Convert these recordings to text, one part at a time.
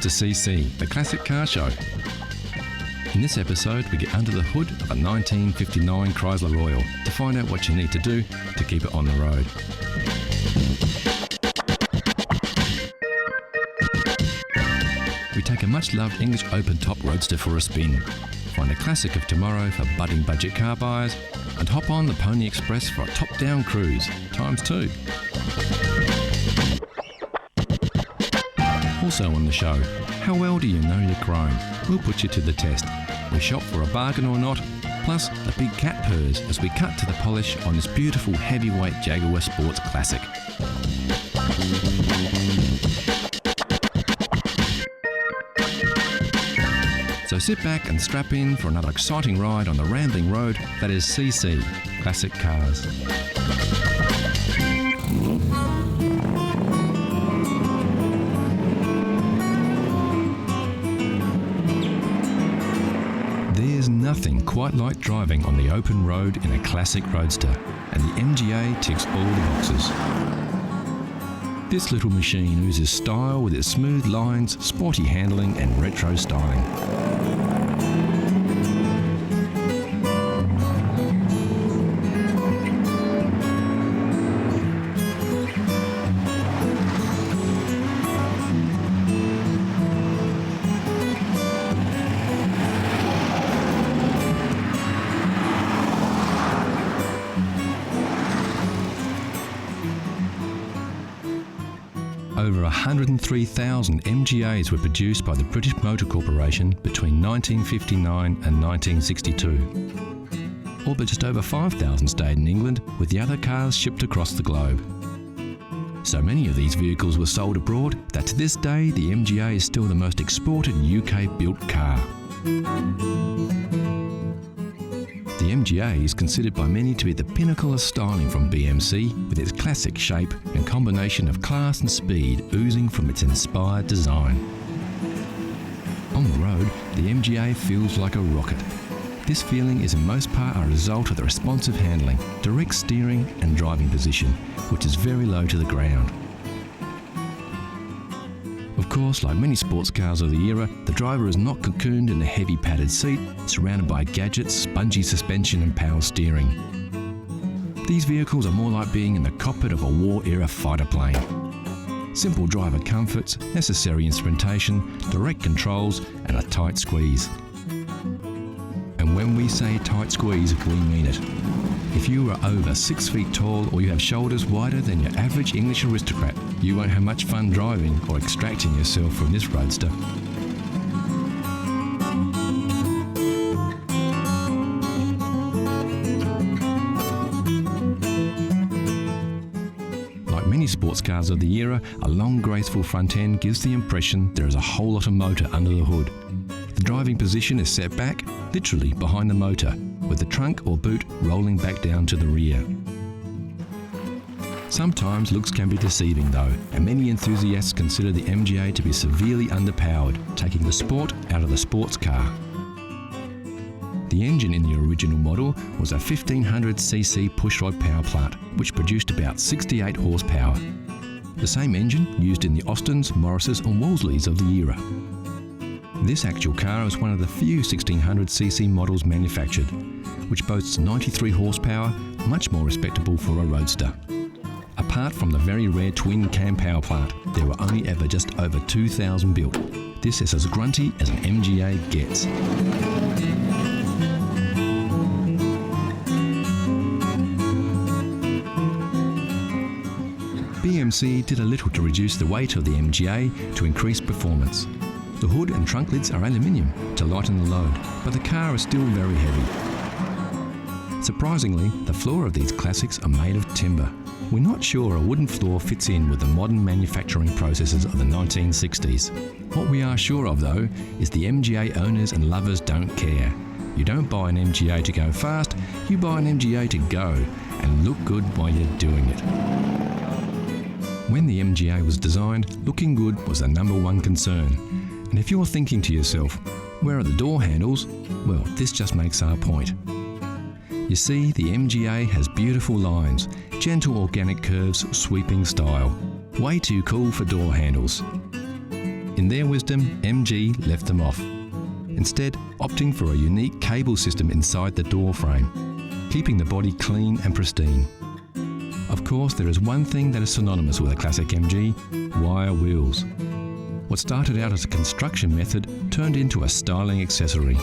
Welcome to CC, the Classic Car Show. In this episode, we get under the hood of a 1959 Chrysler Royal to find out what you need to do to keep it on the road. We take a much-loved English open-top roadster for a spin, find a classic of tomorrow for budding budget car buyers, and hop on the Pony Express for a top-down cruise, ×2. Also on the show, how well do you know your chrome? We'll put you to the test. We shop for a bargain or not, plus the big cat purrs as we cut to the polish on this beautiful heavyweight Jaguar Sports Classic. So sit back and strap in for another exciting ride on the rambling road that is CC, Classic Cars. There's nothing quite like driving on the open road in a classic roadster, and the MGA ticks all the boxes. This little machine oozes style with its smooth lines, sporty handling and retro styling. Over 103,000 MGAs were produced by the British Motor Corporation between 1959 and 1962. All but just over 5,000 stayed in England, with the other cars shipped across the globe. So many of these vehicles were sold abroad that to this day the MGA is still the most exported UK-built car. The MGA is considered by many to be the pinnacle of styling from BMC, with its classic shape and combination of class and speed oozing from its inspired design. On the road, the MGA feels like a rocket. This feeling is in most part a result of the responsive handling, direct steering and driving position, which is very low to the ground. Of course, like many sports cars of the era, the driver is not cocooned in a heavy padded seat, surrounded by gadgets, spongy suspension and power steering. These vehicles are more like being in the cockpit of a war-era fighter plane. Simple driver comforts, necessary instrumentation, direct controls and a tight squeeze. And when we say tight squeeze, we mean it. If you are over 6 feet tall or you have shoulders wider than your average English aristocrat, you won't have much fun driving or extracting yourself from this roadster. Like many sports cars of the era, a long graceful front end gives the impression there is a whole lot of motor under the hood. The driving position is set back, literally behind the motor, with the trunk or boot rolling back down to the rear. Sometimes looks can be deceiving though, and many enthusiasts consider the MGA to be severely underpowered, taking the sport out of the sports car. The engine in the original model was a 1500cc pushrod power plant, which produced about 68 horsepower. The same engine used in the Austins, Morrises and Wolseleys of the era. This actual car is one of the few 1600cc models manufactured, which boasts 93 horsepower, much more respectable for a roadster. Apart from the very rare twin cam power plant, there were only ever just over 2,000 built. This is as grunty as an MGA gets. BMC did a little to reduce the weight of the MGA to increase performance. The hood and trunk lids are aluminium to lighten the load, but the car is still very heavy. Surprisingly, the floor of these classics are made of timber. We're not sure a wooden floor fits in with the modern manufacturing processes of the 1960s. What we are sure of though is the MGA owners and lovers don't care. You don't buy an MGA to go fast, you buy an MGA to go and look good while you're doing it. When the MGA was designed, looking good was the #1 concern. And if you're thinking to yourself, where are the door handles? Well, this just makes our point. You see, the MGA has beautiful lines, gentle organic curves, sweeping style. Way too cool for door handles. In their wisdom, MG left them off, instead opting for a unique cable system inside the door frame, keeping the body clean and pristine. Of course, there is one thing that is synonymous with a classic MG: wire wheels. What started out as a construction method turned into a styling accessory.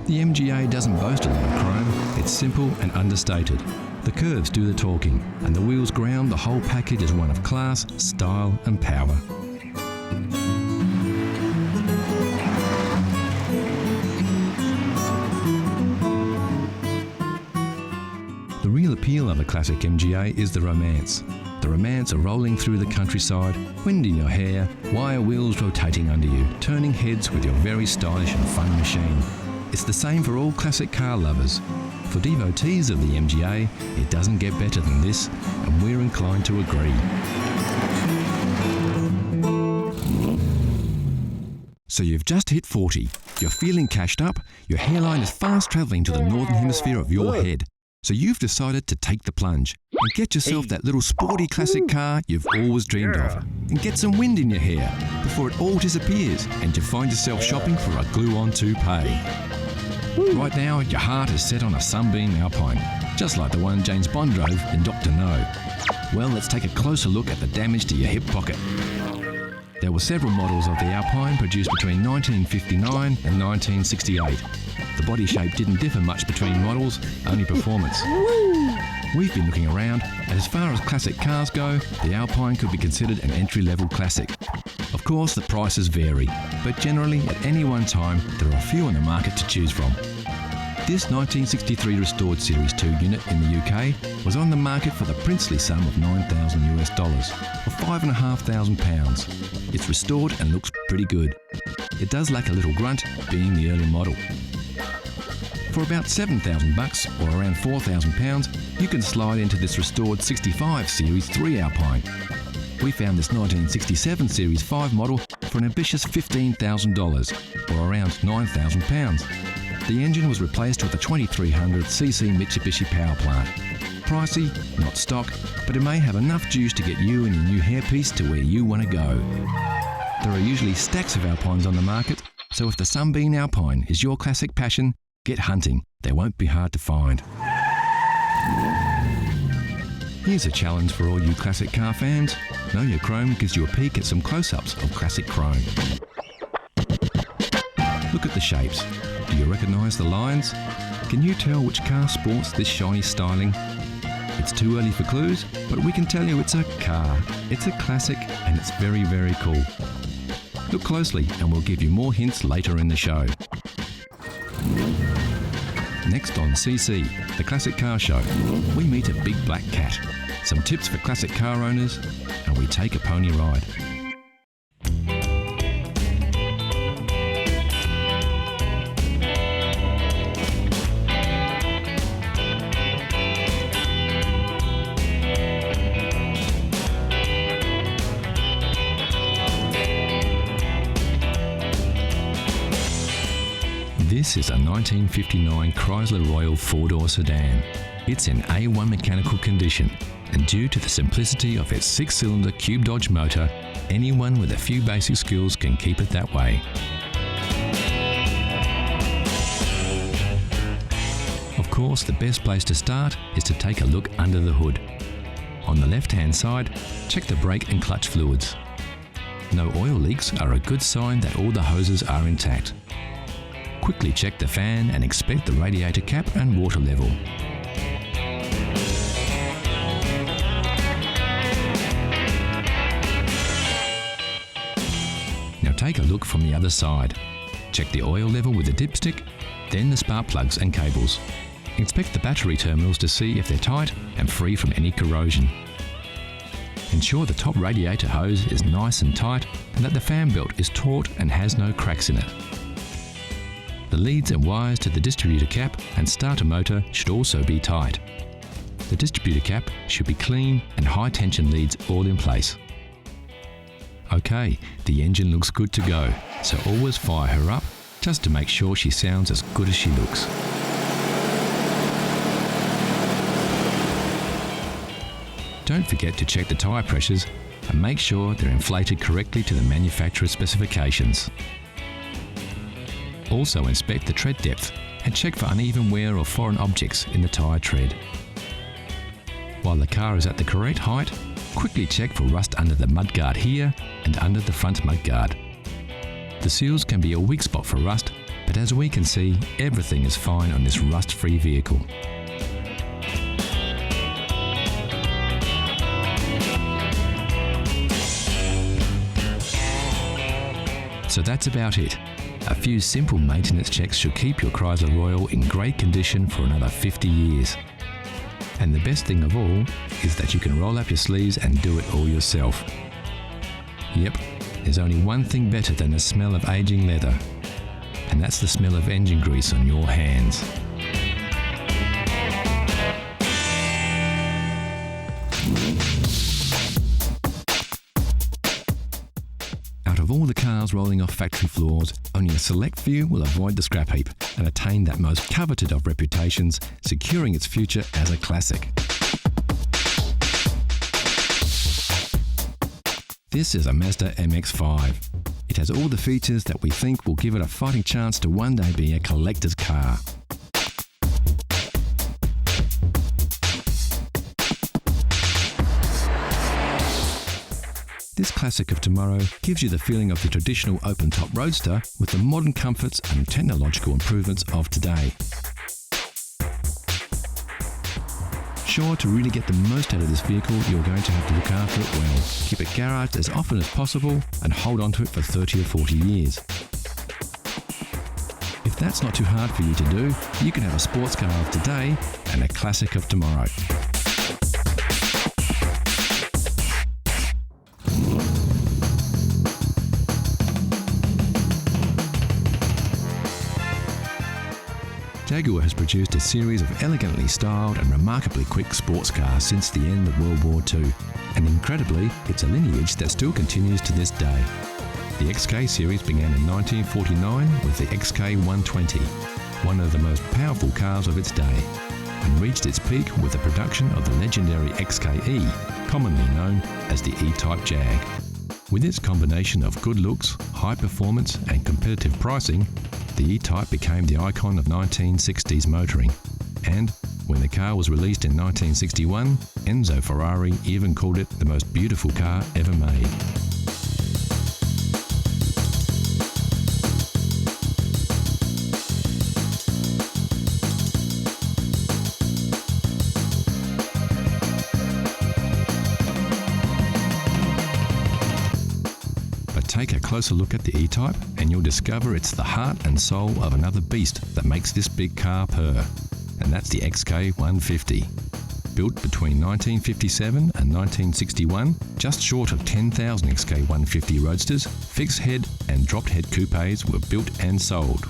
The MGA doesn't boast a lot of chrome, it's simple and understated. The curves do the talking, and the wheels ground the whole package as one of class, style and power. The real appeal of a classic MGA is the romance. The romance of rolling through the countryside, wind in your hair, wire wheels rotating under you, turning heads with your very stylish and fun machine. It's the same for all classic car lovers. For devotees of the MGA, it doesn't get better than this, and we're inclined to agree. So you've just hit 40. You're feeling cashed up, your hairline is fast travelling to the northern hemisphere of your head. So you've decided to take the plunge and get yourself that little sporty classic car you've always dreamed of, and get some wind in your hair before it all disappears and you find yourself shopping for a glue-on toupee. Right now, your heart is set on a Sunbeam Alpine, just like the one James Bond drove in Dr. No. Well, let's take a closer look at the damage to your hip pocket. There were several models of the Alpine produced between 1959 and 1968. The body shape didn't differ much between models, only performance. We've been looking around, and as far as classic cars go, the Alpine could be considered an entry-level classic. Of course, the prices vary, but generally at any one time there are a few on the market to choose from. This 1963 restored Series 2 unit in the UK was on the market for the princely sum of $9,000 US, or £5,500. It's restored and looks pretty good. It does lack a little grunt, being the early model. For about $7,000 or around £4,000, you can slide into this restored 65 Series 3 Alpine. We found this 1967 Series 5 model for an ambitious $15,000 or around £9,000. The engine was replaced with a 2300cc Mitsubishi power plant. Pricey, not stock, but it may have enough juice to get you and your new hairpiece to where you want to go. There are usually stacks of Alpines on the market, so if the Sunbeam Alpine is your classic passion, get hunting. They won't be hard to find. Here's a challenge for all you classic car fans. Know Your Chrome gives you a peek at some close-ups of classic chrome. Look at the shapes. Do you recognise the lines? Can you tell which car sports this shiny styling? It's too early for clues, but we can tell you it's a car. It's a classic and it's very, very cool. Look closely and we'll give you more hints later in the show. Next on CC, the Classic Car Show, we meet a big black cat, some tips for classic car owners, and we take a pony ride. This is a 1959 Chrysler Royal four-door sedan. It's in A1 mechanical condition, and due to the simplicity of its six-cylinder Cube Dodge motor, anyone with a few basic skills can keep it that way. Of course, the best place to start is to take a look under the hood. On the left-hand side, check the brake and clutch fluids. No oil leaks are a good sign that all the hoses are intact. Quickly check the fan and inspect the radiator cap and water level. Now take a look from the other side. Check the oil level with the dipstick, then the spark plugs and cables. Inspect the battery terminals to see if they're tight and free from any corrosion. Ensure the top radiator hose is nice and tight and that the fan belt is taut and has no cracks in it. The leads and wires to the distributor cap and starter motor should also be tight. The distributor cap should be clean and high tension leads all in place. Okay, the engine looks good to go, so always fire her up just to make sure she sounds as good as she looks. Don't forget to check the tyre pressures and make sure they're inflated correctly to the manufacturer's specifications. Also inspect the tread depth and check for uneven wear or foreign objects in the tyre tread. While the car is at the correct height, quickly check for rust under the mudguard here and under the front mudguard. The seals can be a weak spot for rust, but as we can see, everything is fine on this rust-free vehicle. So that's about it. A few simple maintenance checks should keep your Chrysler Royal in great condition for another 50 years. And the best thing of all is that you can roll up your sleeves and do it all yourself. Yep, there's only one thing better than the smell of aging leather, and that's the smell of engine grease on your hands. Out of all the cars rolling off factory floors, only a select few will avoid the scrap heap and attain that most coveted of reputations, securing its future as a classic. This is a Mazda MX-5. It has all the features that we think will give it a fighting chance to one day be a collector's car. This classic of tomorrow gives you the feeling of the traditional open-top roadster with the modern comforts and technological improvements of today. Sure, to really get the most out of this vehicle, you're going to have to look after it well. Keep it garaged as often as possible and hold on to it for 30 or 40 years. If that's not too hard for you to do, you can have a sports car of today and a classic of tomorrow. Jaguar has produced a series of elegantly styled and remarkably quick sports cars since the end of World War II, and incredibly, it's a lineage that still continues to this day. The XK series began in 1949 with the XK120, one of the most powerful cars of its day, and reached its peak with the production of the legendary XKE, commonly known as the E-Type Jag. With its combination of good looks, high performance and competitive pricing, the E-Type became the icon of 1960s motoring, and when the car was released in 1961, Enzo Ferrari even called it the most beautiful car ever made. Take a closer look at the E-Type and you'll discover it's the heart and soul of another beast that makes this big car purr, and that's the XK150. Built between 1957 and 1961, just short of 10,000 XK150 Roadsters, fixed head and dropped head coupes were built and sold.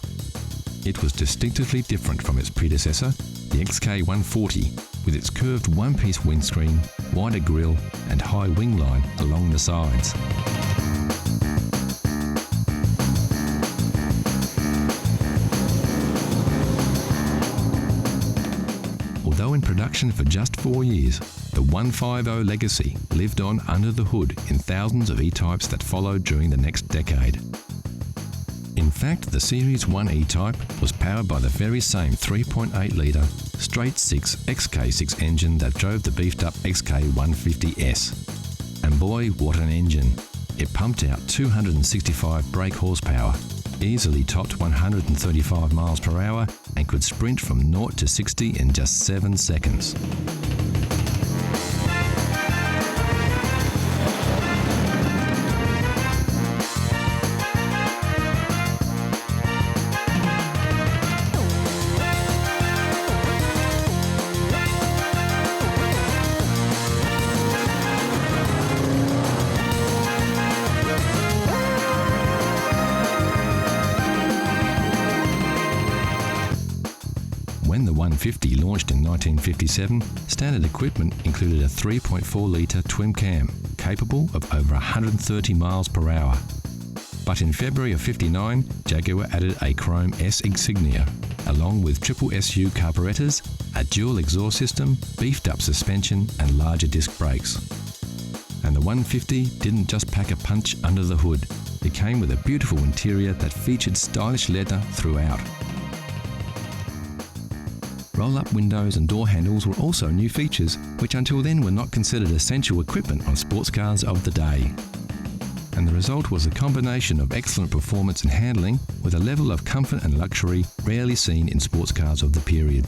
It was distinctively different from its predecessor, the XK140, with its curved one-piece windscreen, wider grille and high wing line along the sides. Although in production for just 4 years, the 150 legacy lived on under the hood in thousands of E-Types that followed during the next decade. In fact, the Series 1 E-Type was powered by the very same 3.8-litre straight-six XK6 engine that drove the beefed-up XK150S. And boy, what an engine! It pumped out 265 brake horsepower, easily topped 135 miles per hour, and could sprint from 0 to 60 in just 7 seconds. When the 150 launched in 1957, standard equipment included a 3.4-litre twin cam, capable of over 130 miles per hour. But in February of '59, Jaguar added a chrome S insignia, along with triple SU carburetors, a dual exhaust system, beefed up suspension and larger disc brakes. And the 150 didn't just pack a punch under the hood. It came with a beautiful interior that featured stylish leather throughout. Roll-up windows and door handles were also new features, which until then were not considered essential equipment on sports cars of the day. And the result was a combination of excellent performance and handling with a level of comfort and luxury rarely seen in sports cars of the period.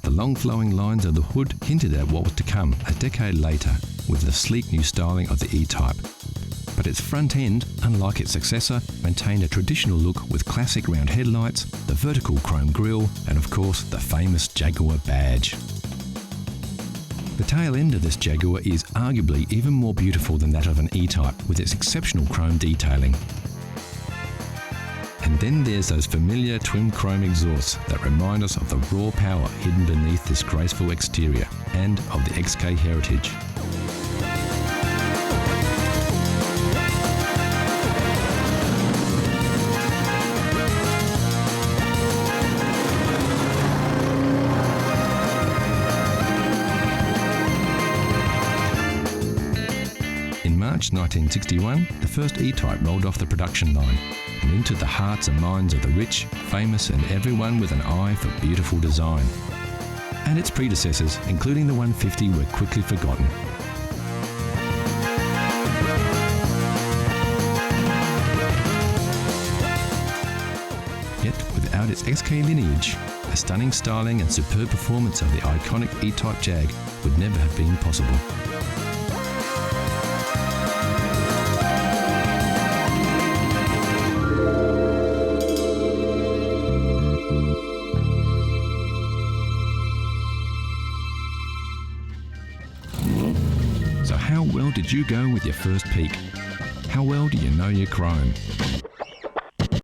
The long flowing lines of the hood hinted at what was to come a decade later with the sleek new styling of the E-Type. But its front end, unlike its successor, maintained a traditional look with classic round headlights, the vertical chrome grille, and of course the famous Jaguar badge. The tail end of this Jaguar is arguably even more beautiful than that of an E-Type with its exceptional chrome detailing. And then there's those familiar twin chrome exhausts that remind us of the raw power hidden beneath this graceful exterior and of the XK heritage. In March 1961, the first E-Type rolled off the production line and into the hearts and minds of the rich, famous and everyone with an eye for beautiful design. And its predecessors, including the 150, were quickly forgotten. Yet, without its XK lineage, the stunning styling and superb performance of the iconic E-Type Jag would never have been possible. So how well did you go with your first peek? How well do you know your chrome?